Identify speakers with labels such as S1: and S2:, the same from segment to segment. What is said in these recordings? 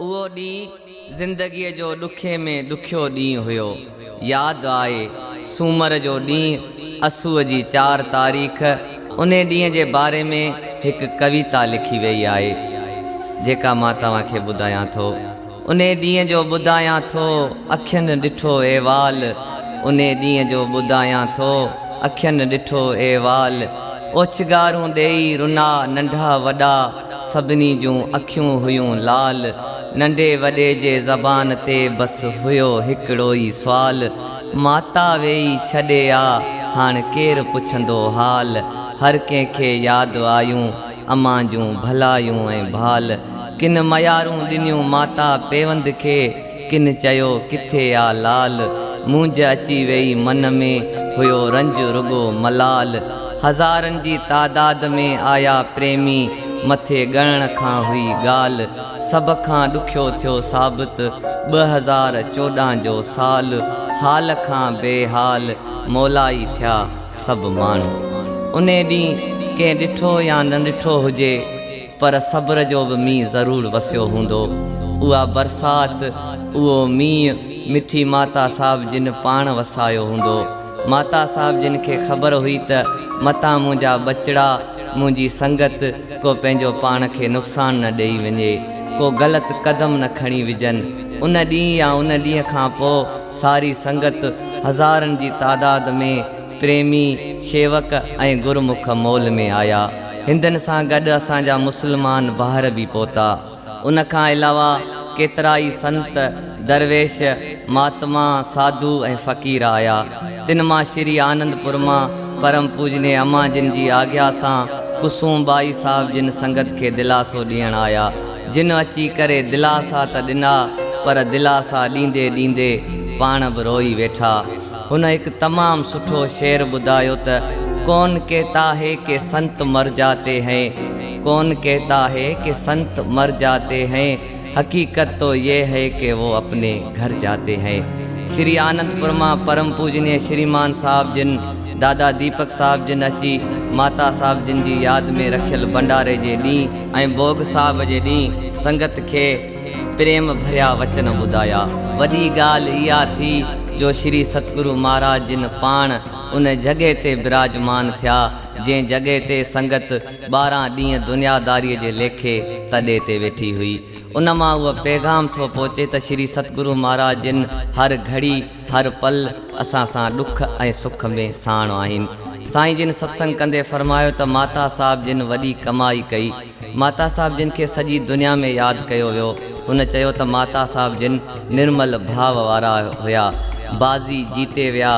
S1: उहो ॾींहुं ज़िंदगीअ जो ॾुखे में ॾुखियो ॾींहुं हुयो। यादि आहे सूमर जो ॾींहुं असुअ जी 4 तारीख़। उन ॾींहं जे बारे में हिकु कविता लिखी वई आहे जेका मां तव्हांखे ॿुधायां थो। उन ॾींहं जो ॿुधायां थो अखियुनि ॾिठो अहिवाल। उन ॾींहं जो ॿुधायां थो अखियुनि ॾिठो अहिवाल। ओछगारूं ॾेई रुना नंढा वॾा सभिनी जूं अखियूं हुयूं लाल। नंढे वॾे जे ज़बान ते बसि हुयो हिकिड़ो ई सुवाल। माता वेई छॾे आ हाणे केरु पुछंदो हाल। हर कंहिंखे यादि आयूं अमां जूं भलायूं ऐं भाल। किन मयारूं ॾिनियूं माता पेवंद खे, किन चयो किथे आ लाल। मूंझ अची वई मन में हुयो रंज रुगो मलाल। हज़ारनि जी तादाद में आया प्रेमी, मथे ॻणण खां हुई ॻाल्हि। सभ खां ॾुखियो थियो साबित 2014 जो साल। हाल खां बेहाल मौलाई थिया सभु माण्हू। उन ॾींहुं कंहिं ॾिठो या न ॾिठो हुजे पर सब्र जो बि मींहुं ज़रूरु वसियो हूंदो। उहा बरसाति उहो मींहुं मिठी माता साहिब जिन पाण वसायो हूंदो। माता साहिब जिन खे ख़बर हुई त मतां मुंहिंजा बचड़ा मुंहिंजी संगत को पंहिंजो पाण खे नुक़सानु न ॾेई वञे, को ग़लति क़दम न खणी विझनि। उन ॾींहुं या उन ॾींहं खां पोइ सारी संगत हज़ारनि जी तादाद में प्रेमी शेवक ऐं गुरमुख मोल में आया। हिंदनि सां गॾु असांजा मुस्लमान ॿाहिरि बि पहुता। उन खां अलावा केतिरा ई संत दरवेश महात्मा साधु ऐं फ़क़ीर आया। तिन मां श्री आनंदपुर मां परम पूजनीय अम्मा जिन जी आज्ञा सां कुसुम बाई साहिब जिन संगत खे दिलासो ॾियण आया। जिन अची करे दिलासा त ॾिना पर दिलासा ॾींदे ॾींदे पाण बि रोई वेठा। हुन हिकु तमामु सुठो शेर ॿुधायो त कौन कहता है कि संत मर जाते हैं, कौन कहता है कि संत मर जाते हैं, हकीकत तो ये है कि वो अपने घर जाते हैं। श्री आनंदपुर मां परम पूजनीय श्रीमान साहिब जिन दादा दीपक साहिब जिन अची माता साहिब जिन जी यादि में रखियल भंडारे जे ॾींहुं ऐं भोग साहिब जे ॾींहुं संगत खे प्रेम भरिया वचन ॿुधाया। वॾी ॻाल्हि इहा थी जो श्री सतगुरु महाराज जिन पाण उन जॻह ते विराजमान थिया जंहिं जॻह ते संगत 12 ॾींहं दुनियादारीअ जे लेखे तॾे ते वेठी हुई। उन मां उहो पैगाम थो पहुचे त श्री सतगुरु महाराज जिन हर घड़ी हर पल असां सां ॾुख ऐं सुख में साण आहिनि। साईं जिन सत्संग कंदे फरमायो त माता साहिब जिन वॾी कमाई कई। माता साहिब जिन खे सॼी दुनिया में यादि कयो वियो। हुन चयो त माता साहिब जिन निर्मल भाव वारा हुया। बाज़ी जीते विया,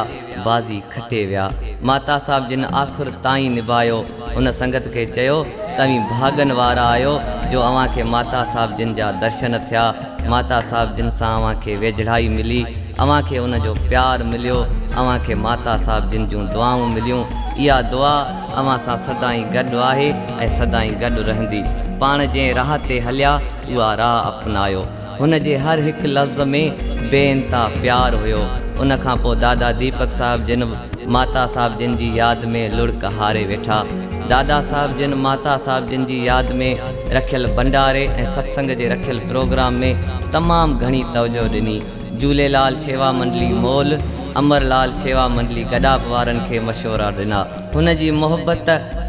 S1: बाज़ी खटे विया। माता साहिब जिन आख़िर ताईं निभायो। उन संगत खे चयो तव्हीं भागन वारा आहियो जो अव्हांखे माता साहिब जिन जा दर्शन थिया। माता साहिब जिन सां अव्हांखे वेझड़ाई मिली, अव्हांखे उन जो प्यार मिलियो, अव्हांखे माता साहिब जिन जूं दुआऊं मिलियूं। इहा दुआ अव्हां सां सदाईं गॾु आहे ऐं सदाईं गॾु रहंदी। पाण जंहिं राह ते हलिया उहा राह अपनायो। हुन जे हर हिकु लफ़्ज़ में बेइंता प्यार हुयो। उन खां पोइ दादा दीपक साहिब जिन माता साहिब जिन जी यादि में लुड़क हारे वेठा। दादा साहिब जिन माता साहिब जिन जी यादि में रखियल भंडारे ऐं सत्संग जे रखियल प्रोग्राम में तमामु घणी तवजो ॾिनी। झूलेलाल शेवा मंडली मोल, अमरलाल शेवा मंडली गॾाप वारनि खे मशवरा ॾिना। हुन जी मोहबत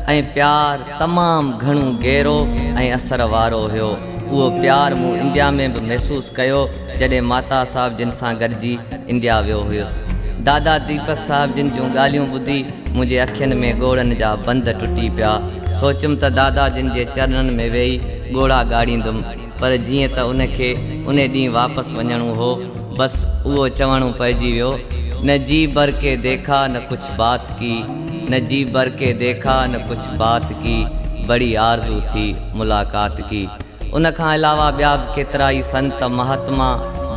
S1: ऐं प्यार तमामु घणो गहरो ऐं असर वारो हुयो। उहो प्यार मूं इंडिया में बि महसूसु कयो जॾहिं माता साहिब जिन सां गॾिजी इंडिया वियो हुयुसि। दादा दीपक साहिब जिन जूं ॻाल्हियूं ॿुधी मुंहिंजे अखियुनि में ॻोड़नि जा बंद टुटी पिया। सोचियुमि त दादा जिन जे चरणनि में वेही ॻोड़ा ॻाड़ींदुमि, पर जीअं त उनखे उन ॾींहुं वापसि वञिणो हो, बसि उहो चवणो पइजी वियो, न जी भर के देखा न कुछ बात की, न जी भर के देखा न कुछ बात की, बड़ी आरज़ू थी मुलाक़ात की। उन खां अलावा ॿिया बि केतिरा ई संत महात्मा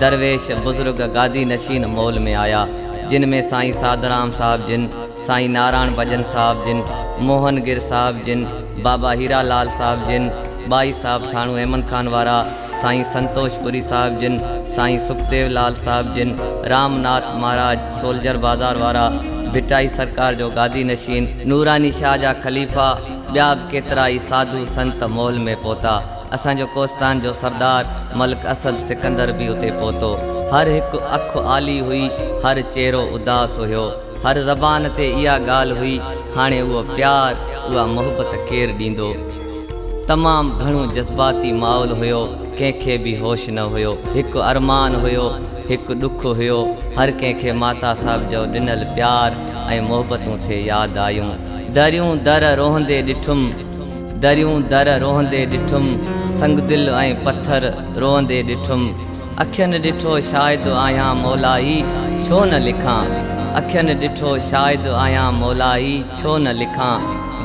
S1: दरवेश बुज़ुर्ग गादी नशीन मोल में आया, जिन में साईं साधराम साहिब जिन, साईं नारायण भजन साहिब जिन, मोहन गिर साहिब जिन, बाबा हीरालाल साहिब जिन, बाई साहिब थाणू अहमद खान वारा, साईं संतोषपुरी साहिब जिन, साईं सुखदेव लाल साहिब जिन, रामनाथ महाराज सोल्जर बाज़ार वारा, भिटाई सरकार जो गादी नशीन, नूरानी शाह जा ख़लीफ़ा, ॿिया बि केतिरा ई साधु संत मोल में पहुता। असांजो कोस्तान जो सरदार मलिक असद सिकंदर भी उते पहुतो। हर हिकु अखि आली हुई, हर चेहरो उदास हुयो, हर ज़बान ते इहा ॻाल्हि हुई, हाणे उहो प्यार, उहा मोहबत केरु ॾींदो। तमामु घणो जज़्बाती माहौल हुयो, कंहिंखे बि होश न हुयो। हिकु अरमान हुयो, हिकु ॾुख हुयो। हर कंहिंखे माता साहिब जो ॾिनल प्यार ऐं मोहबतूं थे यादि आयूं। दरियूं दर रोहंदे ॾिठुमि, दरियूं दर रोहंदे ॾिठुमि, संग दिल ऐं पत्थर रोहंदे ॾिठुमि। अखियुनि ॾिठो शायदि आहियां मौलाई, छो न लिखां। अखियुनि ॾिठो शायदि आहियां मौलाई, छो न लिखां।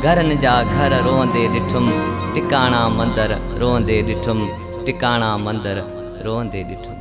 S1: घरनि जा घर रोहंदे ॾिठुमि, टिकाणा मंदर रोहंदे ॾिठुमि, टिकाणा मंदर रोहंदे ॾिठुमि।